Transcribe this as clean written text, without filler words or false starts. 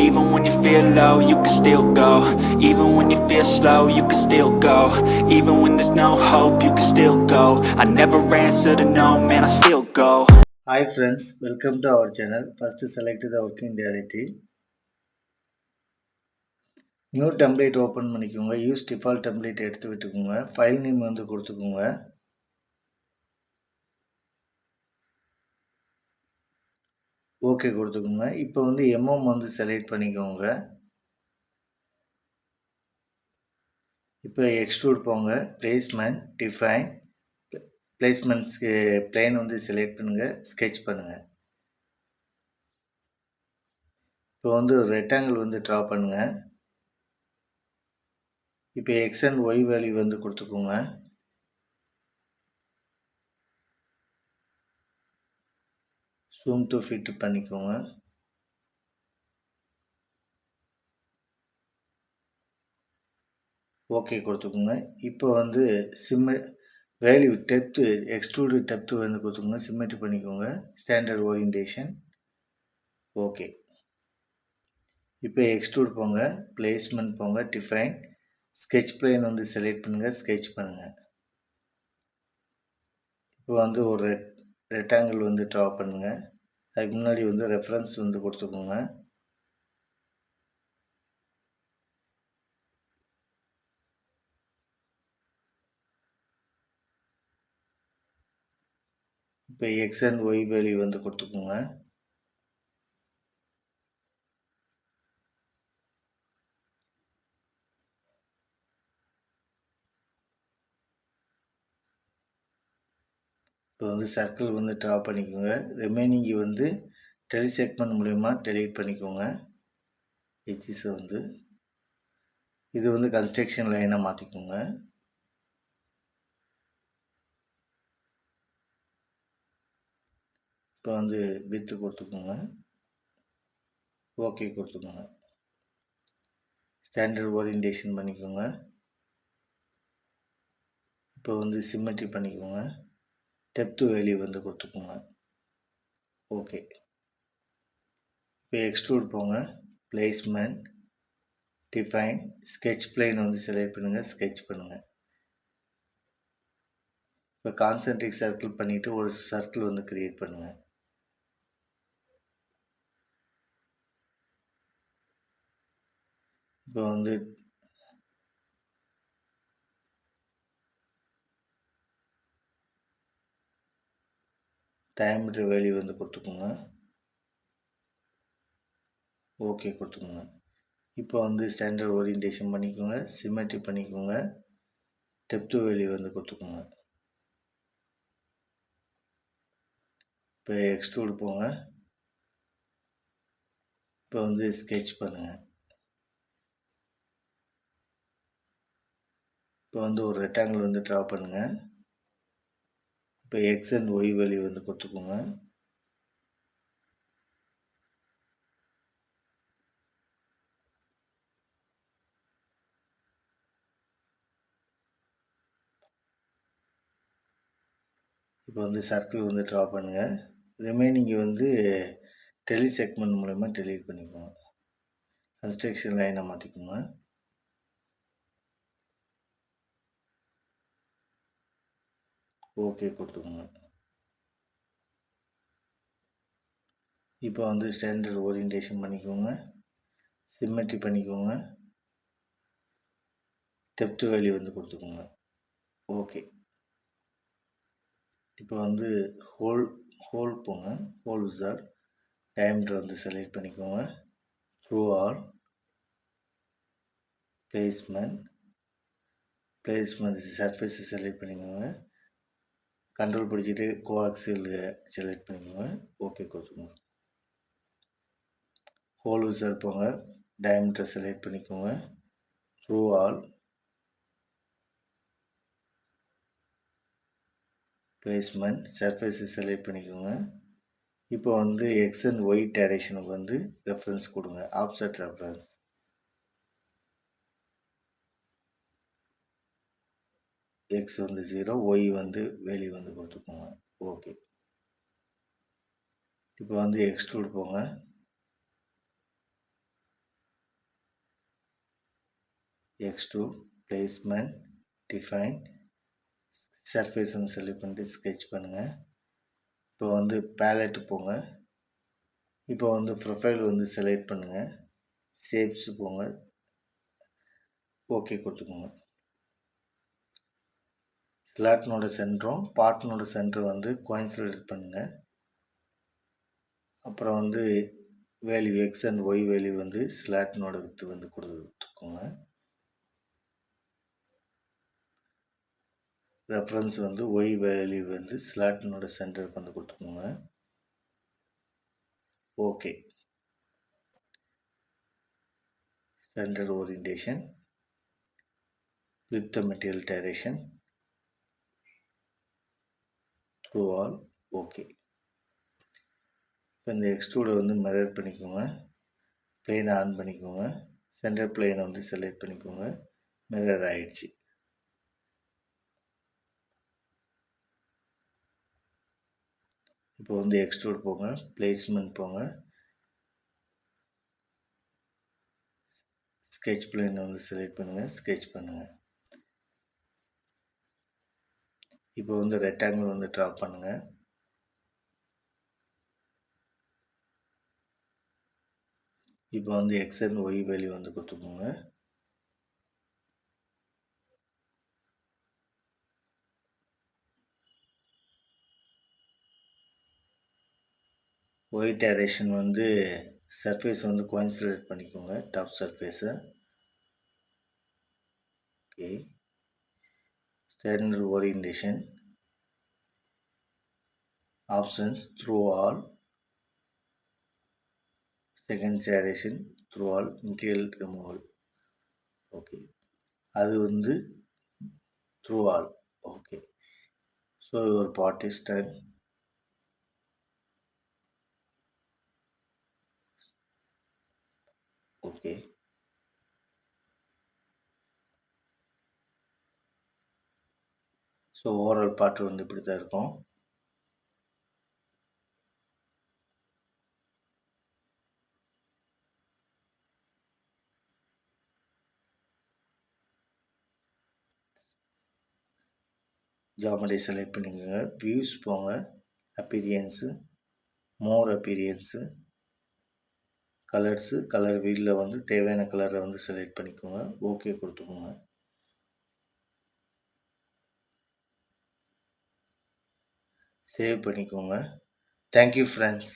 Even when you feel low, you can still go. Even when you feel slow, you can still go. Even when there's no hope, you can still go. I never answer to no, man, I still go. Hi friends, welcome to our channel. First select the working directory. New template open பண்ணிக்கோங்க. Use default template எடுத்து விட்டுக்கோங்க. File name வந்து கொடுத்துக்கோங்க. Okay கொடுத்துக்கோங்க. இப்போ வந்து mm வந்து select பண்ணிக்கோங்க. இப்போ எக்ஸ்ட்ரூட் போங்க. பிளேஸ்மெண்ட், டிஃபைன், பிளேஸ்மெண்ட்ஸ்க்கு பிளேன் வந்து செலக்ட் பண்ணுங்க. ஸ்கெட்ச் பண்ணுங்க. இப்போ வந்து ஒரு ரெக்டாங்கிள் வந்து ட்ரா பண்ணுங்க. இப்போ எக்ஸ் அண்ட் ஒய் வேல்யூ வந்து கொடுத்துக்கோங்க. ஜூம் டு ஃபிட் பண்ணிக்கோங்க. ஓகே கொடுத்துக்கோங்க. இப்போ வந்து வேல்யூ டெப்த்து எக்ஸ்ட்ரூடு டெப்த்து வந்து கொடுத்துக்கோங்க. சிமெட்ரி பண்ணிக்கோங்க. Standard orientation. ஓகே. இப்போ எக்ஸ்ட்ரூட் போங்க. பிளேஸ்மெண்ட் போங்க. டிஃபைன். ஸ்கெட்ச் பிளேன் வந்து செலக்ட் பண்ணுங்கள். ஸ்கெட்ச் பண்ணுங்கள். இப்போ வந்து ஒரு ரெக்டாங்கிள் வந்து ட்ரா பண்ணுங்கள். அதுக்கு முன்னாடி வந்து ரெஃபரன்ஸ் வந்து கொடுத்துக்கோங்க. இப்போ எக்ஸ் அண்ட் ஒய் வேல்யூ வந்து கொடுத்துக்கோங்க. இப்போ வந்து சர்க்கிள் வந்து ட்ரா பண்ணிக்கோங்க. ரிமைனிங் வந்து டெலிசெக்மெண்ட் மூலயமா டெலீட் பண்ணிக்கோங்க. எட்ஜஸை வந்து இது வந்து கன்ஸ்ட்ரக்ஷன் லைனாக மாற்றிக்கோங்க. இப்போ வந்து வித்து கொடுத்துக்கோங்க. ஓகே கொடுத்துக்கோங்க. ஸ்டாண்டர்ட் ஓரியன்டேஷன் பண்ணிக்கோங்க. இப்போ வந்து சிமெட்ரி பண்ணிக்கோங்க. டெப்த்து வேல்யூ வந்து கொடுத்துக்கோங்க. ஓகே. இப்போ எக்ஸ்ட்ரூட் போங்க. பிளேஸ்மெண்ட், டிஃபைன், ஸ்கெட்ச் பிளேன் வந்து செலக்ட் பண்ணுங்கள். ஸ்கெட்ச் பண்ணுங்கள். இப்போ கான்சென்ட்ரிக் சர்க்கிள் பண்ணிவிட்டு ஒரு சர்க்கிள் வந்து க்ரியேட் பண்ணுங்கள். இப்போ வந்து டயாமீட்டர் வேல்யூ வந்து கொடுத்துக்கோங்க. ஓகே கொடுத்துக்கோங்க. இப்போ வந்து ஸ்டாண்டர்ட் ஓரியன்டேஷன் பண்ணிக்கோங்க. சிமெட்ரி பண்ணிக்கோங்க. டெப்த்து வேல்யூ வந்து கொடுத்துக்கோங்க. இப்போ எக்ஸ்ட்ரூட் போங்க. இப்போ வந்து ஸ்கெட்ச் பண்ணுங்கள். இப்போ வந்து ஒரு ரெக்டாங்கிள் வந்து ட்ரா பண்ணுங்கள். இப்போ எக்ஸ் அண்ட் ஒய் வேல்யூ வந்து கொடுத்துக்கோங்க. இப்போ வந்து சர்க்கிள் வந்து ட்ரா பண்ணுங்கள். ரிமைனிங் வந்து டெலிசெக்மெண்ட் மூலமா டெலீட் பண்ணிக்கோங்க. கன்ஸ்ட்ரக்ஷன் லைனை மாற்றிக்கோங்க. ஓகே கொடுத்துக்கோங்க. இப்போ வந்து ஸ்டாண்டர்ட் ஓரியன்டேஷன் பண்ணிக்கோங்க. சிமெட்ரி பண்ணிக்கோங்க. டெப்த் வேல்யூ வந்து கொடுத்துக்கோங்க. ஓகே. இப்போ வந்து ஹோல் போங்க. ஹோல் விசார்ட் டயாமீட்டர் வந்து செலக்ட் பண்ணிக்கோங்க. த்ரூ ஆல் பிளேஸ்மெண்ட் சர்ஃபேஸை செலக்ட் பண்ணிக்கோங்க. கண்ட்ரோல் பிடிச்சிட்டு கோஆக்சில் செலக்ட் பண்ணிக்கோங்க. ஓகே கொடுத்துக்கோங்க. ஹோல் விசார்ட் போங்க. டயாமீட்டர் செலக்ட் பண்ணிக்கோங்க. த்ரூ ஆல் பிளேஸ்மெண்ட் சர்ஃபேஸை செலக்ட் பண்ணிக்கோங்க. இப்போ வந்து எக்ஸ் அண்ட் ஒய் டைரக்ஷனுக்கு வந்து ரெஃபரன்ஸ் கொடுங்க. Offset reference. எக்ஸ் வந்து 0, ஒய் வந்து வேல்யூ வந்து கொடுத்துக்கோங்க. ஓகே. இப்போ வந்து எக்ஸ்ட்ரூட் போங்க. எக்ஸ்ட்ரூட், பிளேஸ்மெண்ட், டிஃபைன், சர்ஃபேஸ் வந்து செலக்ட் பண்ணிட்டு ஸ்கெட்ச் பண்ணுங்கள். இப்போ வந்து பேலட்டு போங்க. இப்போ வந்து ப்ரொஃபைல் வந்து செலக்ட் பண்ணுங்கள். ஷேப்ஸ் போங்க. ஓகே கொடுத்துக்கோங்க. ஸ்லாட்னோட சென்டரும் பார்ட்னோட சென்டர் வந்து கோயின்சைட் பண்ணுங்கள். அப்புறம் வந்து value X and Y value வந்து ஸ்லாட்னோட வித்து வந்து கொடுத்துக்கோங்க. ரெஃபரன்ஸ் வந்து ஒய் வேல்யூ வந்து ஸ்லாட்னோட சென்டருக்கு வந்து கொடுத்துக்கோங்க. Okay. Standard orientation, flip the material direction through all. Okay. இப்போ இந்த எக்ஸ்ட்ரூடை வந்து மிரர் பண்ணிக்கோங்க. பிளேனை ஆன் பண்ணிக்கோங்க. சென்டர் பிளேனை வந்து செலக்ட் பண்ணிக்கோங்க. மிரர் ஆயிடுச்சு. இப்போ வந்து எக்ஸ்ட்ரூட் போங்க, பிளேஸ்மெண்ட் போங்க, ஸ்கெட்ச் பிளேனை வந்து செலக்ட் பண்ணுங்கள், ஸ்கெட்ச் பண்ணுங்கள். இப்போ வந்து ரெக்டாங்கிள் வந்து ட்ரா பண்ணுங்கள். இப்போ வந்து எக்ஸ் அண்ட் ஒய் வேல்யூ வந்து கொடுத்துக்கோங்க. ஒய் டைரக்ஷன் வந்து சர்ஃபேஸ் வந்து கோயின்சைட் பண்ணிக்கோங்க, டாப் சர்ஃபேஸை. Okay. Standard orientation, options through all, second direction through all, material removal. Okay. அது வந்து through all. Okay. So your part is done. Okay. So overall part வந்து இப்படி தான் இருக்கும். ஜாமெட்ரி செலக்ட் பண்ணிக்கோங்க. வியூஸ் போங்க, அப்பீரியன்ஸு, மோர் அப்பீரியன்ஸு, கலர்ஸு, கலர் வீலில் வந்து தேவையான கலரை வந்து செலக்ட் பண்ணிக்கோங்க. ஓகே கொடுத்துக்கோங்க. சேவ் பண்ணிக்கோங்க. Thank you friends.